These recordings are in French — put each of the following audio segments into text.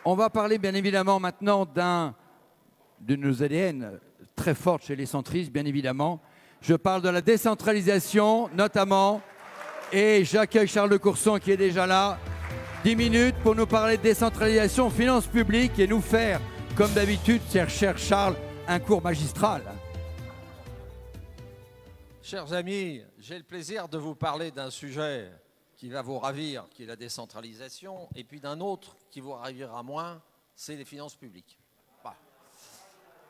On va parler bien évidemment maintenant de nos ADN très fortes chez les centristes, bien évidemment. Je parle de la décentralisation notamment. Et j'accueille Charles de Courson qui est déjà là. 10 minutes pour nous parler de décentralisation, finances publiques et nous faire, comme d'habitude, cher Charles, un cours magistral. Chers amis, j'ai le plaisir de vous parler d'un sujet qui va vous ravir, qui est la décentralisation, et puis d'un autre qui vous ravira moins, c'est les finances publiques. Voilà.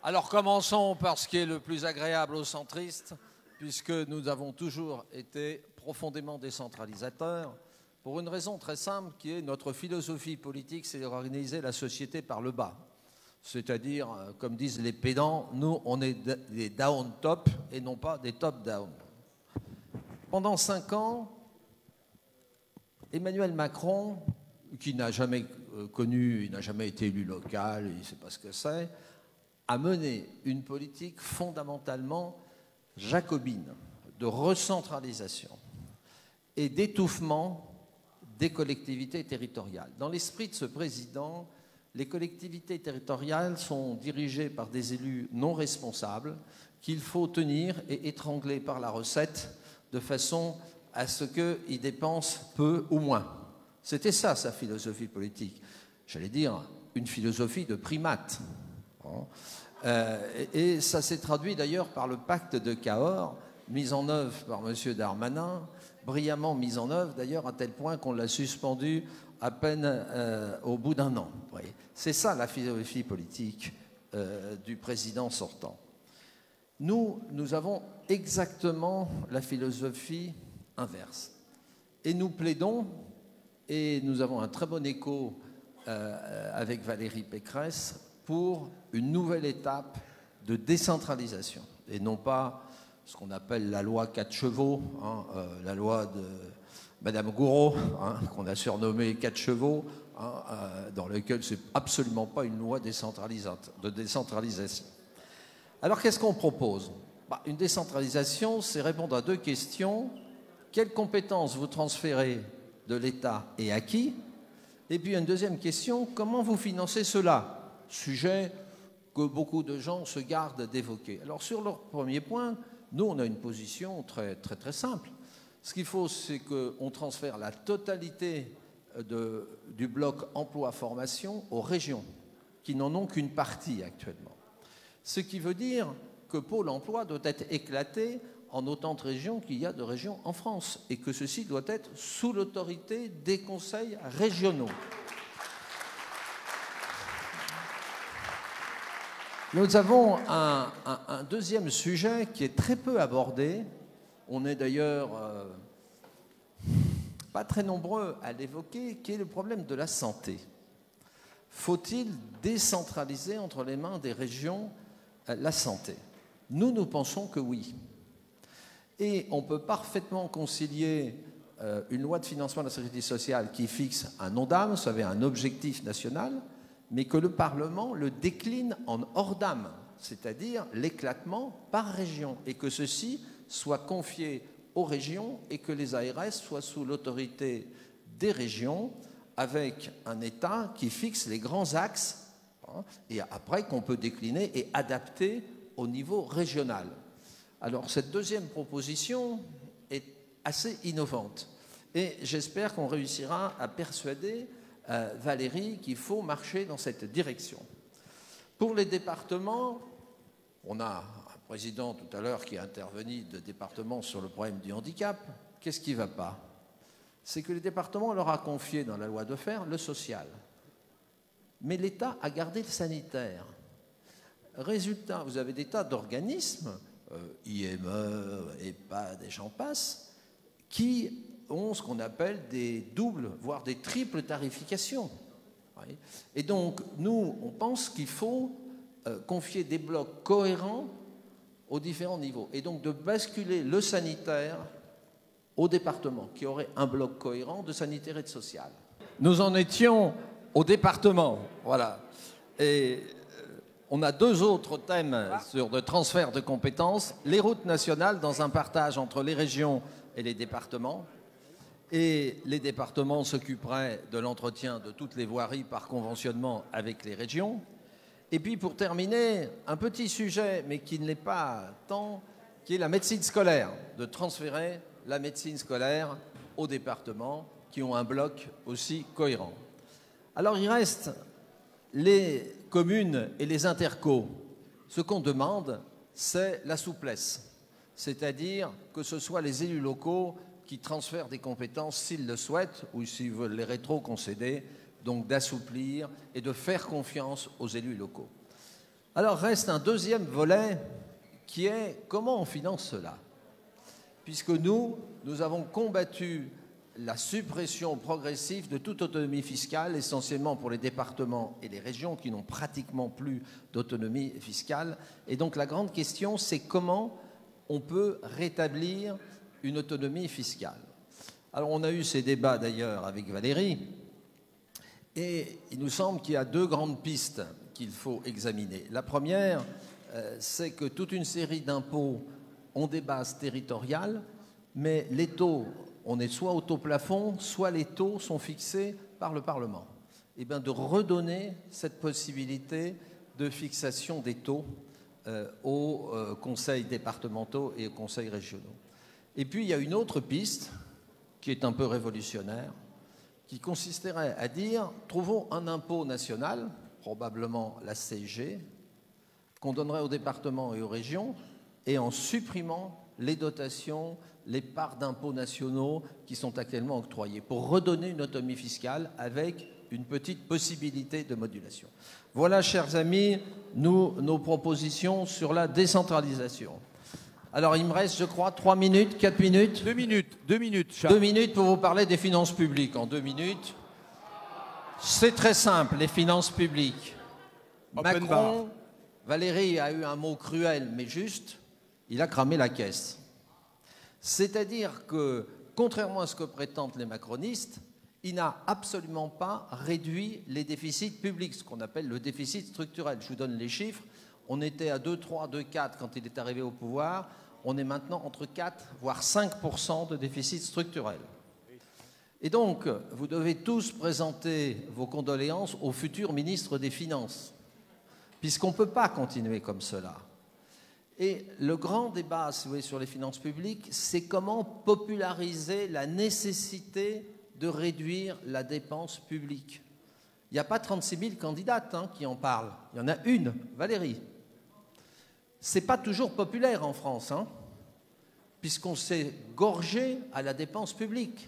Alors commençons par ce qui est le plus agréable aux centristes, puisque nous avons toujours été profondément décentralisateurs, pour une raison très simple qui est notre philosophie politique, c'est d'organiser la société par le bas. C'est-à-dire, comme disent les pédants, nous, on est des down-top et non pas des top-down. Pendant 5 ans, Emmanuel Macron, qui n'a jamais connu, il n'a jamais été élu local, il ne sait pas ce que c'est, a mené une politique fondamentalement jacobine de recentralisation et d'étouffement des collectivités territoriales. Dans l'esprit de ce président, les collectivités territoriales sont dirigées par des élus non responsables qu'il faut tenir et étrangler par la recette de façon à ce qu'ils dépensent peu ou moins. C'était ça, sa philosophie politique. J'allais dire une philosophie de primate. Et ça s'est traduit d'ailleurs par le pacte de Cahors, mis en œuvre par M. Darmanin, brillamment mis en œuvre d'ailleurs à tel point qu'on l'a suspendu à peine au bout d'un an. C'est ça la philosophie politique du président sortant. Nous avons exactement la philosophie inverse. Et nous plaidons, et nous avons un très bon écho avec Valérie Pécresse, pour une nouvelle étape de décentralisation, et non pas ce qu'on appelle la loi 4 chevaux, la loi de Madame Gouraud, qu'on a surnommée 4 chevaux, dans laquelle c'est absolument pas une loi de décentralisation. Alors qu'est-ce qu'on propose ? Une décentralisation, c'est répondre à 2 questions. Quelles compétences vous transférez de l'État et à qui ? Et puis une deuxième question, comment vous financez cela ? Sujet que beaucoup de gens se gardent d'évoquer. Alors sur le premier point, nous on a une position très simple. Ce qu'il faut, c'est qu'on transfère la totalité du bloc emploi-formation aux régions, qui n'en ont qu'une partie actuellement. Ce qui veut dire que Pôle emploi doit être éclaté en autant de régions qu'il y a de régions en France, et que ceci doit être sous l'autorité des conseils régionaux. Nous avons un deuxième sujet qui est très peu abordé. On est d'ailleurs pas très nombreux à l'évoquer, qui est le problème de la santé. Faut-il décentraliser entre les mains des régions la santé ? Nous pensons que oui. Et on peut parfaitement concilier une loi de financement de la sécurité sociale qui fixe un ONDAM, vous savez, un objectif national, mais que le Parlement le décline en ORDAM, c'est-à-dire l'éclatement par région, et que ceci soit confié aux régions et que les ARS soient sous l'autorité des régions, avec un État qui fixe les grands axes, et après qu'on peut décliner et adapter au niveau régional. Alors cette deuxième proposition est assez innovante, et j'espère qu'on réussira à persuader Valérie qu'il faut marcher dans cette direction. Pour les départements, on a un président tout à l'heure qui est intervenu de départements sur le problème du handicap. Qu'est-ce qui ne va pas? C'est que les départements leur a confié dans la loi de fer le social. Mais l'État a gardé le sanitaire. Résultat, vous avez des tas d'organismes, IME, EHPAD et j'en passe, qui ont ce qu'on appelle des doubles, voire des triples tarifications. Et donc, nous, on pense qu'il faut confier des blocs cohérents aux différents niveaux. Et donc, de basculer le sanitaire au département, qui aurait un bloc cohérent de sanitaire et de social. Nous en étions au département, voilà. Et on a 2 autres thèmes sur le transfert de compétences. Les routes nationales dans un partage entre les régions et les départements. Et les départements s'occuperaient de l'entretien de toutes les voiries par conventionnement avec les régions. Et puis pour terminer, un petit sujet, mais qui ne l'est pas tant, qui est la médecine scolaire, de transférer la médecine scolaire aux départements qui ont un bloc aussi cohérent. Alors il reste les communes et les intercos. Ce qu'on demande, c'est la souplesse, c'est-à-dire que ce soit les élus locaux qui transfèrent des compétences s'ils le souhaitent ou s'ils veulent les rétro-concéder, donc d'assouplir et de faire confiance aux élus locaux. Alors reste un deuxième volet qui est comment on finance cela. Puisque nous avons combattu la suppression progressive de toute autonomie fiscale, essentiellement pour les départements et les régions qui n'ont pratiquement plus d'autonomie fiscale. Et donc la grande question, c'est comment on peut rétablir une autonomie fiscale. Alors on a eu ces débats d'ailleurs avec Valérie, et il nous semble qu'il y a deux grandes pistes qu'il faut examiner. La première, c'est que toute une série d'impôts ont des bases territoriales, mais les taux, on est soit au taux plafond, soit les taux sont fixés par le Parlement. Et bien de redonner cette possibilité de fixation des taux aux conseils départementaux et aux conseils régionaux. Et puis il y a une autre piste qui est un peu révolutionnaire, qui consisterait à dire, trouvons un impôt national, probablement la CSG, qu'on donnerait aux départements et aux régions, et en supprimant les dotations, les parts d'impôts nationaux qui sont actuellement octroyées, pour redonner une autonomie fiscale avec une petite possibilité de modulation. Voilà, chers amis, nos propositions sur la décentralisation. Alors, il me reste, je crois, 3 minutes, 4 minutes. 2 minutes, 2 minutes, Charles. 2 minutes pour vous parler des finances publiques. En 2 minutes, c'est très simple, les finances publiques. Open Macron, bar. Valérie a eu un mot cruel, mais juste, il a cramé la caisse. C'est-à-dire que, contrairement à ce que prétendent les macronistes, il n'a absolument pas réduit les déficits publics, ce qu'on appelle le déficit structurel. Je vous donne les chiffres. On était à 2,3, 2,4 quand il est arrivé au pouvoir. On est maintenant entre 4, voire 5% de déficit structurel. Et donc, vous devez tous présenter vos condoléances au futur ministre des Finances, puisqu'on ne peut pas continuer comme cela. Et le grand débat, si vous voulez, sur les finances publiques, c'est comment populariser la nécessité de réduire la dépense publique. Il n'y a pas 36 000 candidates qui en parlent. Il y en a une, Valérie. Ce n'est pas toujours populaire en France, puisqu'on s'est gorgé à la dépense publique,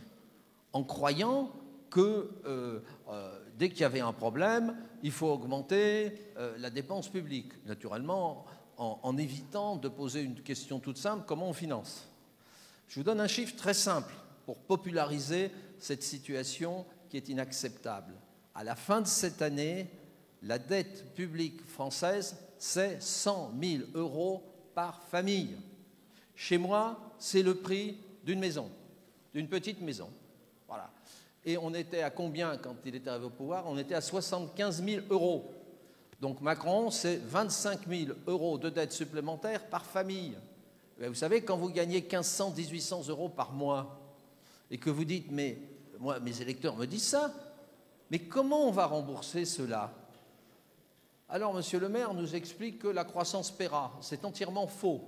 en croyant que dès qu'il y avait un problème, il faut augmenter la dépense publique. Naturellement, en évitant de poser une question toute simple, comment on finance? Je vous donne un chiffre très simple pour populariser cette situation qui est inacceptable. À la fin de cette année, la dette publique française, c'est 100 000 € par famille. Chez moi, c'est le prix d'une maison, d'une petite maison. Voilà. Et on était à combien quand il était arrivé au pouvoir? On était à 75 000 €. Donc Macron, c'est 25 000 € de dette supplémentaire par famille. Et vous savez, quand vous gagnez 1 500, 1 800 € par mois, et que vous dites, mais moi, mes électeurs me disent ça, mais comment on va rembourser cela? Alors, monsieur le maire nous explique que la croissance paiera. C'est entièrement faux.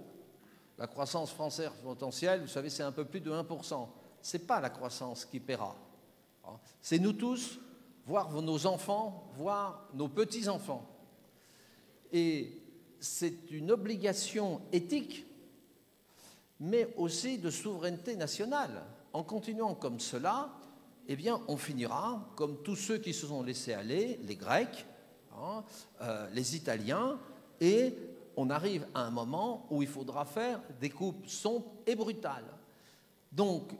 La croissance française potentielle, vous savez, c'est un peu plus de 1%. Ce n'est pas la croissance qui paiera. C'est nous tous, voire nos enfants, voire nos petits-enfants. Et c'est une obligation éthique, mais aussi de souveraineté nationale. En continuant comme cela, eh bien, on finira comme tous ceux qui se sont laissés aller, les Grecs, les Italiens, et on arrive à un moment où il faudra faire des coupes sombres et brutales. Donc,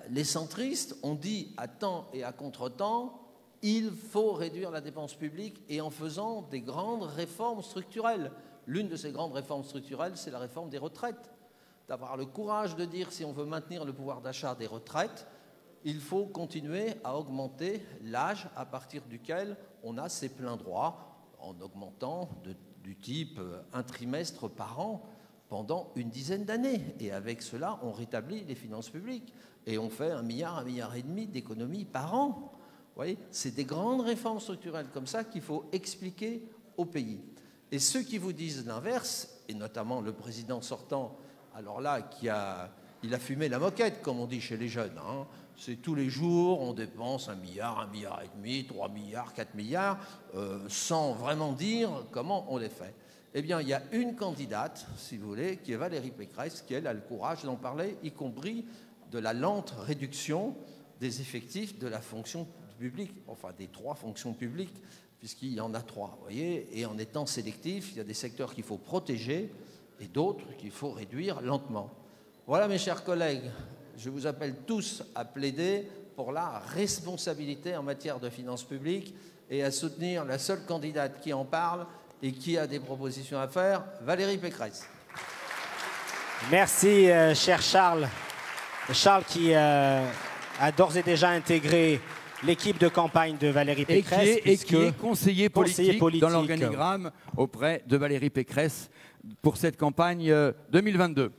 les centristes ont dit à temps et à contre-temps, il faut réduire la dépense publique et en faisant des grandes réformes structurelles. L'une de ces grandes réformes structurelles, c'est la réforme des retraites. D'avoir le courage de dire, si on veut maintenir le pouvoir d'achat des retraites, il faut continuer à augmenter l'âge à partir duquel on a ses pleins droits, en augmentant du type un trimestre par an. pendant une dizaine d'années. Et avec cela, on rétablit les finances publiques. Et on fait 1 milliard, 1,5 milliard d'économies par an. Vous voyez, c'est des grandes réformes structurelles comme ça qu'il faut expliquer au pays. Et ceux qui vous disent l'inverse, et notamment le président sortant, alors là, il a fumé la moquette, comme on dit chez les jeunes. Hein. C'est tous les jours, on dépense 1 milliard, 1,5 milliard, 3 milliards, 4 milliards, sans vraiment dire comment on les fait. Eh bien, il y a une candidate, si vous voulez, qui est Valérie Pécresse, qui, elle, a le courage d'en parler, y compris de la lente réduction des effectifs de la fonction publique, enfin des 3 fonctions publiques, puisqu'il y en a 3, vous voyez, et en étant sélectif, il y a des secteurs qu'il faut protéger et d'autres qu'il faut réduire lentement. Voilà, mes chers collègues, je vous appelle tous à plaider pour la responsabilité en matière de finances publiques et à soutenir la seule candidate qui en parle et qui a des propositions à faire, Valérie Pécresse. Merci, cher Charles. Charles qui a d'ores et déjà intégré l'équipe de campagne de Valérie Pécresse. Et qui est conseiller politique dans l'organigramme auprès de Valérie Pécresse pour cette campagne 2022.